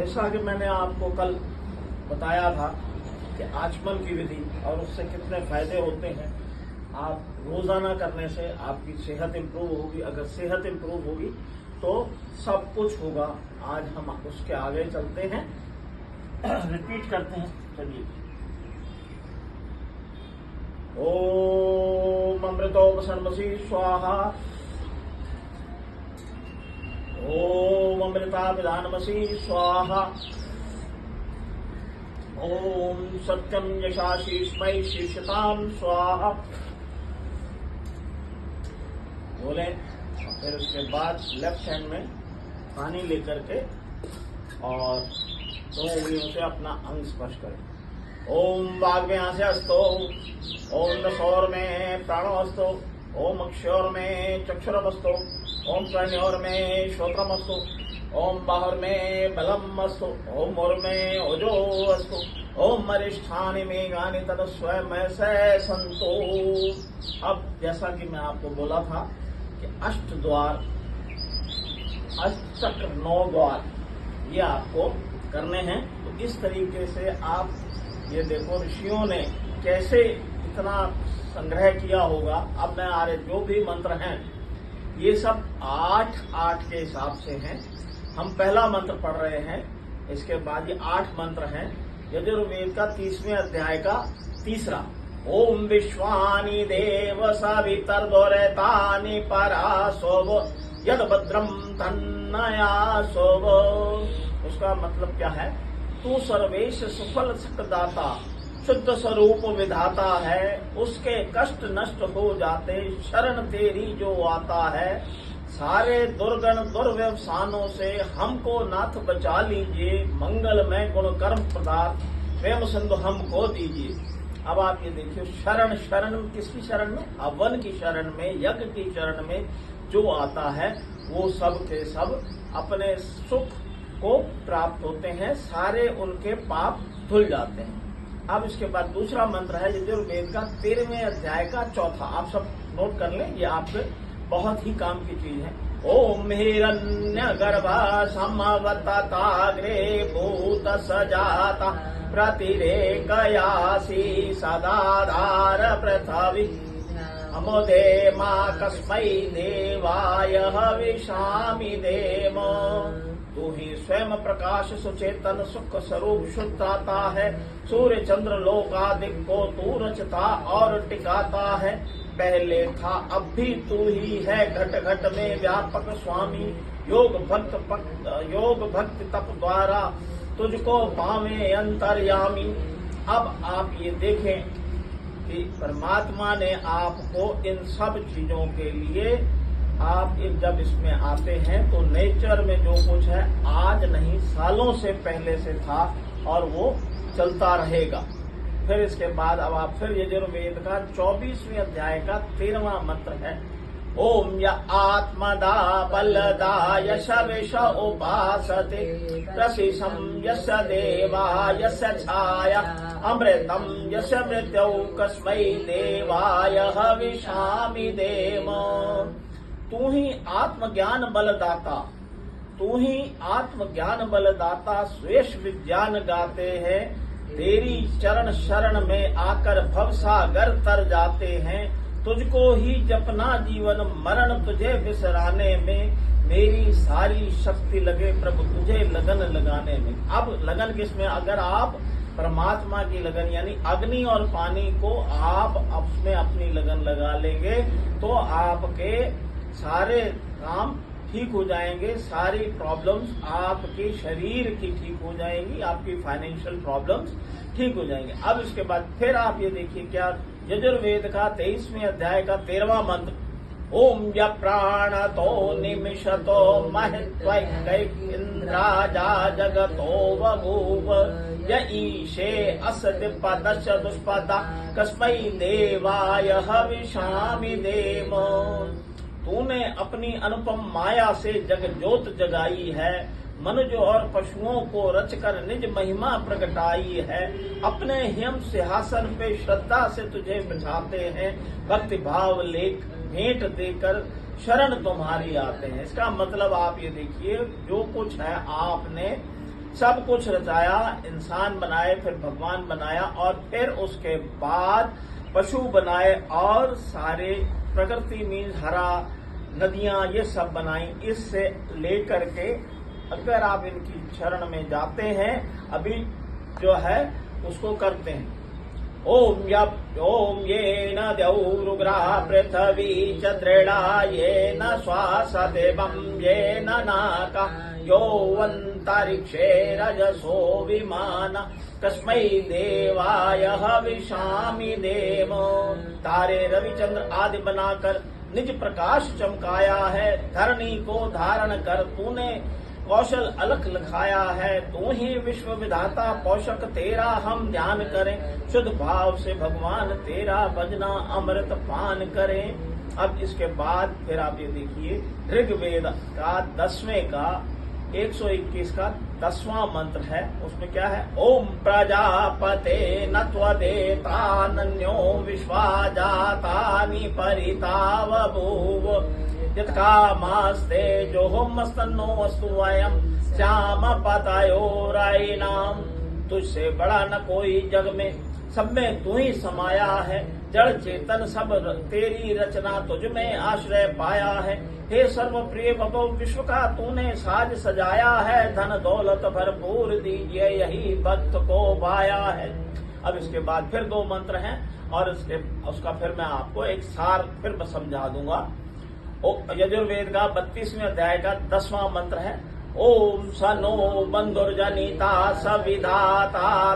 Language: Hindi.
जैसा कि मैंने आपको कल बताया था कि आचमन की विधि और उससे कितने फायदे होते हैं, आप रोजाना करने से आपकी सेहत इंप्रूव होगी। अगर सेहत इंप्रूव होगी तो सब कुछ होगा। आज हम उसके आगे चलते हैं, रिपीट करते हैं। चलिए, ओम अमृतोपसर्मसि स्वाहा, ओम अमृताभिधानमसि स्वाहा, ओम सत्यम यशाशीष्मै शीर्षताम स्वाहा बोले। फिर उसके बाद लेफ्ट हैंड में पानी लेकर के और दो उंगलियों से अपना अंग स्पर्श करें। ओम वाग्व्यास्य अस्तो, ओम रसौर में प्राणोऽस्तु, ओम अक्षर में चक्षुरमस्तु, ओम कर्ण्योर में श्रोत्रमस्तु, ओम बाहुर में बलम अस्तु, ओम मुर में ओजो अस्तु, ओम मरिष्ठानि मेघानि तद स्वयं से संतो। अब जैसा कि मैं आपको बोला था कि अष्ट द्वार, अष्टचक्र 9 द्वार ये आपको करने हैं। तो इस तरीके से आप ये देखो ऋषियों ने कैसे इतना संग्रह किया होगा। अब मैं आ रहे जो भी मंत्र हैं ये सब 8-8 के हिसाब से हैं। हम पहला मंत्र पढ़ रहे हैं, इसके बाद ये 8 मंत्र हैं। यजुर्वेद का 30वें अध्याय का 3रा। ओम विश्वानि देव सवितर्दोरेतानि परासोव यद भद्रम तन्नयासोव। उसका मतलब क्या है? तू सर्वेश सुफल सकदाता, शुद्ध स्वरूप विधाता है। उसके कष्ट नष्ट हो जाते, शरण तेरी जो आता है। सारे दुर्गण दुर्व्यवसानों से हमको नाथ बचा लीजिए। मंगलमय गुण कर्म पदार्थ प्रेम सिंधु हमको दीजिए। अब आप ये देखिए, शरण शरण किसकी शरण में? अवन की शरण में, यज्ञ की शरण में जो आता है वो सब के सब अपने सुख को प्राप्त होते हैं, सारे उनके पाप धुल जाते हैं। अब इसके बाद दूसरा मंत्र है यजुर्वेद का 13वें अध्याय का 4था। आप सब नोट कर लें, ये आपके बहुत ही काम की चीज है। ओम हिरण्य गर्भा समवतताग्रे भूत सजाता प्रतिरेकयासी सदाधार पृथ्वी अमोदे माँ कस्मै देवाय हविषामि देम। तू ही स्वयं प्रकाश सुचेतन सुख स्वरूप शुद्ध आता है। सूर्य चंद्र लोकादिक को तू रचता और टिकाता है। पहले था अब भी तू ही है, घट घट में व्यापक स्वामी। योग भक्त तप द्वारा तुझको पावे अंतर्यामी। अब आप ये देखें कि परमात्मा ने आपको इन सब चीजों के लिए, आप जब इसमें आते हैं तो नेचर में जो कुछ है आज नहीं सालों से पहले से था और वो चलता रहेगा। फिर इसके बाद अब आप फिर यजुर्वेद का 24वें अध्याय का 13वां मंत्र है। ओम य आत्मदा बलदा यश विष उपासते प्रशिषम यश देवा यश छाया अमृतम यश मृत्यौ कस्मै देवाय हविषामि देम। तू ही आत्मज्ञान बलदाता, तू ही आत्मज्ञान बलदाता, श्रेष्ठ विज्ञान गाते हैं। तेरी चरण शरण में आकर भवसागर तर जाते हैं। तुझको ही जपना जीवन मरण, तुझे विसराने में मेरी सारी शक्ति लगे प्रभु, तुझे लगन लगाने में। अब लगन किसमें? अगर आप परमात्मा की लगन यानी अग्नि और पानी को आप उसमें अपनी लगन लगा लेंगे तो आपके सारे काम ठीक हो जाएंगे। सारी प्रॉब्लम्स आपके शरीर की ठीक हो जाएंगी, आपकी फाइनेंशियल प्रॉब्लम्स ठीक हो जाएंगे। अब इसके बाद फिर आप ये देखिए क्या, यजुर्वेद का 23वें अध्याय का 13वां मंत्र। ओम य प्राणतो निमिषतो महित्वैन्द्राजा जगतो बभूव य ईशे असति पदश दुष्पदा कस्मै देवाय हविषामि देम। तूने अपनी अनुपम माया से जग ज्योत जगाई है। मनुष्य और पशुओं को रचकर निज महिमा प्रगटाई है। अपने हिम सिंहासन पे श्रद्धा से तुझे बिठाते हैं। भक्ति भाव लेख भेंट देकर शरण तुम्हारी आते हैं। इसका मतलब आप ये देखिए, जो कुछ है आपने सब कुछ रचाया, इंसान बनाए, फिर भगवान बनाया और फिर उसके बाद पशु बनाए और सारे प्रकृति मीन्स हरा, नदियां ये सब बनाई। इससे लेकर के अगर आप इनकी शरण में जाते हैं, अभी जो है उसको करते हैं। ओम ये न द्यौरुग्रा पृथ्वी च दृढ़ा ये न श्वास देवम ये न नाका यो अंतरिक्षे रजसो विमान कस्मै देवाय हविषामि देवो। तारे रविचंद्र आदि बनाकर निज प्रकाश चमकाया है, धरणी को धारण कर तूने कौशल अलख लखाया है। तू ही विश्व विधाता पोषक तेरा हम ध्यान करें, शुद्ध भाव से भगवान तेरा भजना अमृत पान करें। अब इसके बाद फिर आप ये देखिए ऋग्वेद का 10वें का 121 का 10वां मंत्र है। उसमें क्या है? ओम प्रजापते न त्वदेतान्यो विश्वा जातानि परितावभूव यत्कामास्ते जो मस्तन्नो वस्तु वयम श्याम पतयोराइनाम। तुझसे बड़ा न कोई जग में, सब में तू ही समाया है। जड़ चेतन सब तेरी रचना, तुझ में आश्रय पाया है। हे सर्व प्रिय भगव विश्व का तूने साज सजाया है। धन दौलत भरपूर दीजिए यही भक्त को पाया है। अब इसके बाद फिर 2 मंत्र हैं और उसका फिर मैं आपको एक सार फिर समझा दूंगा। यजुर्वेद का 32वें अध्याय का 10वां मंत्र है। ओम सनो बंधुर्जनिता सविधाता